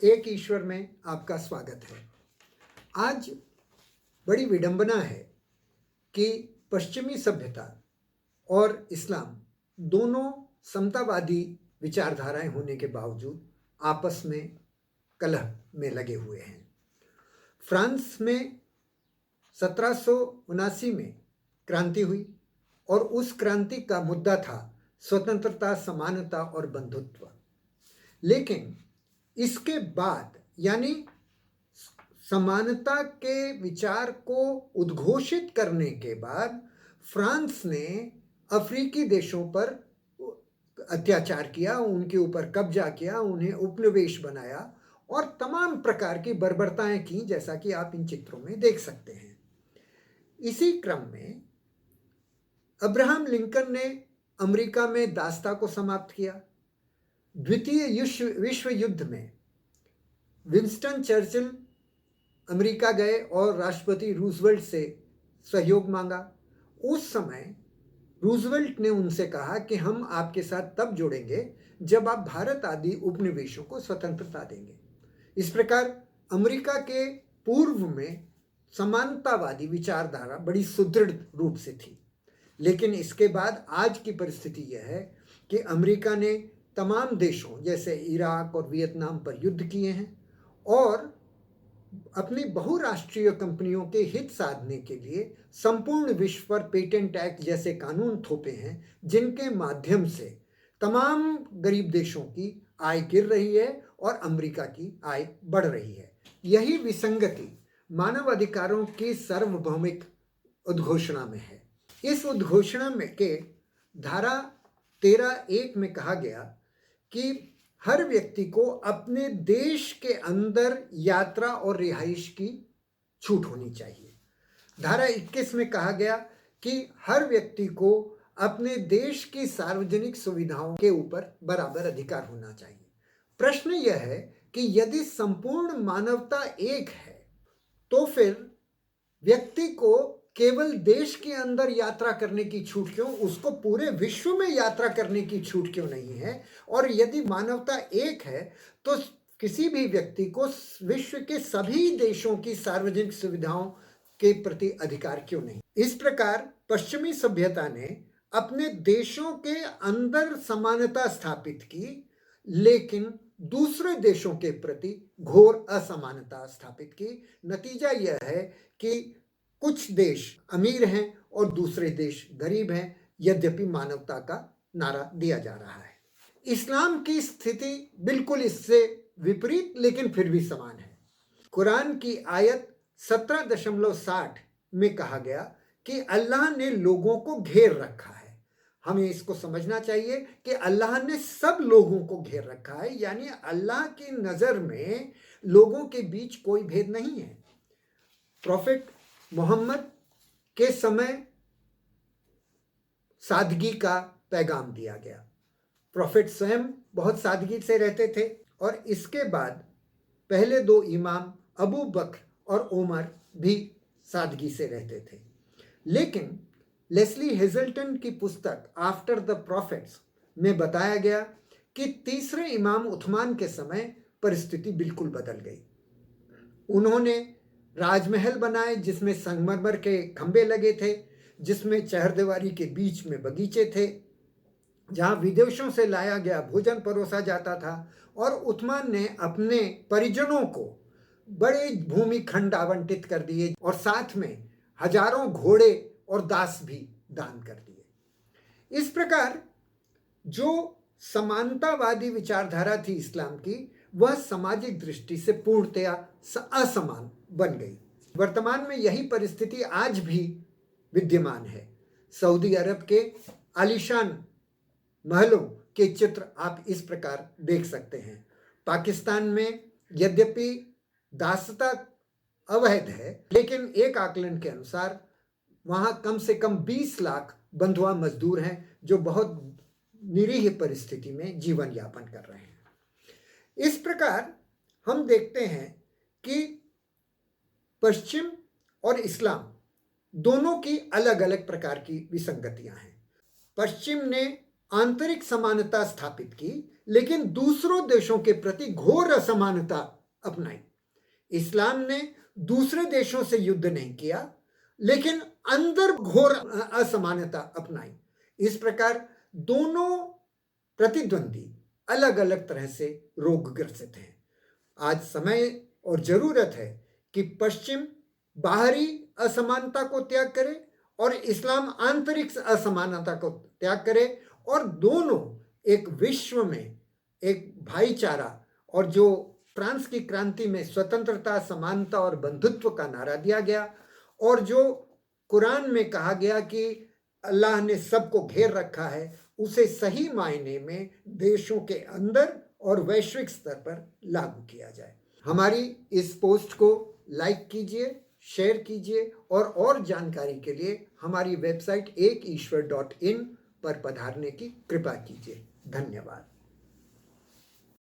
एक ईश्वर में आपका स्वागत है। आज बड़ी विडंबना है कि पश्चिमी सभ्यता और इस्लाम दोनों समतावादी विचारधाराएं होने के बावजूद आपस में कलह में लगे हुए हैं। फ्रांस में 1779 में क्रांति हुई और उस क्रांति का मुद्दा था स्वतंत्रता, समानता और बंधुत्व। लेकिन इसके बाद यानी समानता के विचार को उद्घोषित करने के बाद फ्रांस ने अफ्रीकी देशों पर अत्याचार किया, उनके ऊपर कब्जा किया, उन्हें उपनिवेश बनाया और तमाम प्रकार की बर्बरताएं की, जैसा कि आप इन चित्रों में देख सकते हैं। इसी क्रम में अब्राहम लिंकन ने अमेरिका में दासता को समाप्त किया। द्वितीय विश्व युद्ध में विंस्टन चर्चिल अमेरिका गए और राष्ट्रपति रूजवेल्ट से सहयोग मांगा। उस समय रूजवेल्ट ने उनसे कहा कि हम आपके साथ तब जुड़ेंगे जब आप भारत आदि उपनिवेशों को स्वतंत्रता देंगे। इस प्रकार अमेरिका के पूर्व में समानतावादी विचारधारा बड़ी सुदृढ़ रूप से थी। लेकिन इसके बाद आज की परिस्थिति यह है कि अमेरिका ने तमाम देशों जैसे इराक और वियतनाम पर युद्ध किए हैं और अपनी बहुराष्ट्रीय कंपनियों के हित साधने के लिए संपूर्ण विश्व पर पेटेंट एक्ट जैसे कानून थोपे हैं, जिनके माध्यम से तमाम गरीब देशों की आय गिर रही है और अमेरिका की आय बढ़ रही है। यही विसंगति मानव अधिकारों की सार्वभौमिक उद्घोषणा में है। इस उद्घोषणा में के धारा 13(1) में कहा गया कि हर व्यक्ति को अपने देश के अंदर यात्रा और रिहाइश की छूट होनी चाहिए। धारा 21 में कहा गया कि हर व्यक्ति को अपने देश की सार्वजनिक सुविधाओं के ऊपर बराबर अधिकार होना चाहिए। प्रश्न यह है कि यदि संपूर्ण मानवता एक है तो फिर व्यक्ति को केवल देश के अंदर यात्रा करने की छूट क्यों, उसको पूरे विश्व में यात्रा करने की छूट क्यों नहीं है? और यदि मानवता एक है तो किसी भी व्यक्ति को विश्व के सभी देशों की सार्वजनिक सुविधाओं के प्रति अधिकार क्यों नहीं? इस प्रकार पश्चिमी सभ्यता ने अपने देशों के अंदर समानता स्थापित की, लेकिन दूसरे देशों के प्रति घोर असमानता स्थापित की। नतीजा यह है कि कुछ देश अमीर हैं और दूसरे देश गरीब हैं, यद्यपि मानवता का नारा दिया जा रहा है। इस्लाम की स्थिति बिल्कुल इससे विपरीत लेकिन फिर भी समान है। कुरान की आयत 17.60 में कहा गया कि अल्लाह ने लोगों को घेर रखा है। हमें इसको समझना चाहिए कि अल्लाह ने सब लोगों को घेर रखा है, यानी अल्लाह की नज़र में लोगों के बीच कोई भेद नहीं है। प्रोफेट मोहम्मद के समय सादगी का पैगाम दिया गया। प्रोफेट स्वयं बहुत सादगी से रहते थे और इसके बाद पहले दो इमाम अबू बकर और उमर भी सादगी से रहते थे। लेकिन लेस्ली हेजल्टन की पुस्तक आफ्टर द प्रॉफिट्स में बताया गया कि तीसरे इमाम उस्मान के समय परिस्थिति बिल्कुल बदल गई। उन्होंने राजमहल बनाए जिसमें संगमरमर के खंभे लगे थे, जिसमें चहरदीवारी के बीच में बगीचे थे, जहां विदेशों से लाया गया भोजन परोसा जाता था। और उस्मान ने अपने परिजनों को बड़े भूमि खंड आवंटित कर दिए और साथ में हजारों घोड़े और दास भी दान कर दिए। इस प्रकार जो समानतावादी विचारधारा थी इस्लाम की, वह सामाजिक दृष्टि से पूर्णतया असमान बन गई। वर्तमान में यही परिस्थिति आज भी विद्यमान है। सऊदी अरब के आलीशान महलों के चित्र आप इस प्रकार देख सकते हैं। पाकिस्तान में यद्यपि दासता अवैध है, लेकिन एक आकलन के अनुसार वहां कम से कम 20 लाख बंधुआ मजदूर हैं जो बहुत निरीह परिस्थिति में जीवन यापन कर रहे हैं। इस प्रकार हम देखते हैं कि पश्चिम और इस्लाम दोनों की अलग अलग प्रकार की विसंगतियां हैं। पश्चिम ने आंतरिक समानता स्थापित की, लेकिन दूसरों देशों के प्रति घोर असमानता अपनाई। इस्लाम ने दूसरे देशों से युद्ध नहीं किया, लेकिन अंदर घोर असमानता अपनाई। इस प्रकार दोनों प्रतिद्वंदी अलग अलग तरह से रोगग्रसित हैं। आज समय और जरूरत है कि पश्चिम बाहरी असमानता को त्याग करे और इस्लाम आंतरिक असमानता को त्याग करे, और दोनों एक विश्व में एक भाईचारा, और जो फ्रांस की क्रांति में स्वतंत्रता, समानता और बंधुत्व का नारा दिया गया, और जो कुरान में कहा गया कि अल्लाह ने सबको घेर रखा है, उसे सही मायने में देशों के अंदर और वैश्विक स्तर पर लागू किया जाए। हमारी इस पोस्ट को लाइक कीजिए, शेयर कीजिए, और जानकारी के लिए हमारी वेबसाइट ekishwar.in पर पधारने की कृपा कीजिए। धन्यवाद।